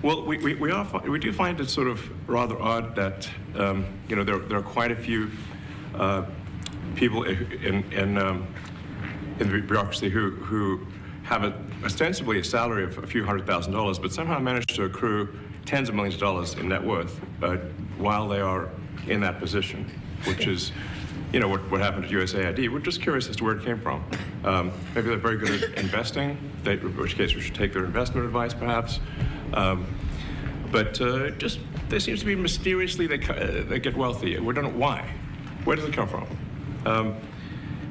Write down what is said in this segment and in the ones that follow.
Well, we do find it sort of rather odd that there are quite a few people in the bureaucracy who have ostensibly a salary of a few $100,000, but somehow manage to accrue tens of millions of dollars in net worth while they are in that position, which is, what happened at USAID. We're just curious as to where it came from. Maybe they're very good at investing, in which case we should take their investment advice, perhaps. But just there seems to be mysteriously they get wealthy. We don't know why. Where does it come from?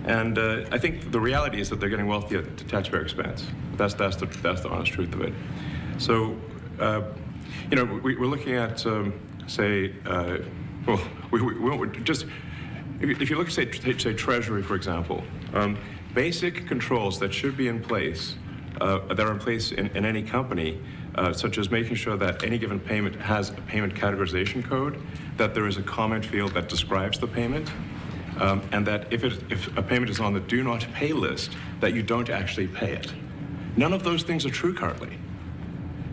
And I think the reality is that they're getting wealthy at the taxpayer expense. That's the honest truth of it. So, we're looking at, say, if you look at, say Treasury, for example, basic controls that should be in place, that are in place in any company, such as making sure that any given payment has a payment categorization code, that there is a comment field that describes the payment, and that if a payment is on the do not pay list, that you don't actually pay it. None of those things are true currently.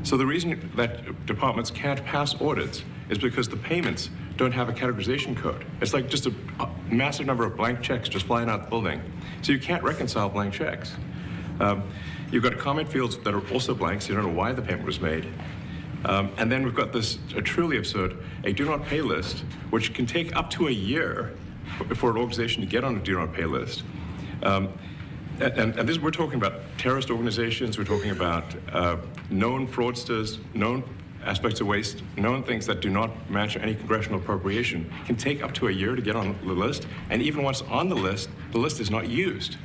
So the reason that departments can't pass audits is because the payments don't have a categorization code. It's like just a massive number of blank checks just flying out the building. So you can't reconcile blank checks. You've got comment fields that are also blank, so you don't know why the payment was made. And then we've got this truly absurd, a do not pay list, which can take up to a year for an organization to get on a do not pay list. And this, we're talking about terrorist organizations, we're talking about known fraudsters, known aspects of waste, known things that do not match any congressional appropriation, can take up to a year to get on the list, and even once on the list is not used.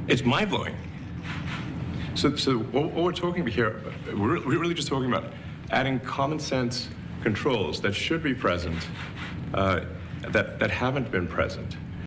It's mind-blowing. So what we're talking about here, we're really just talking about adding common sense controls that should be present, that haven't been present.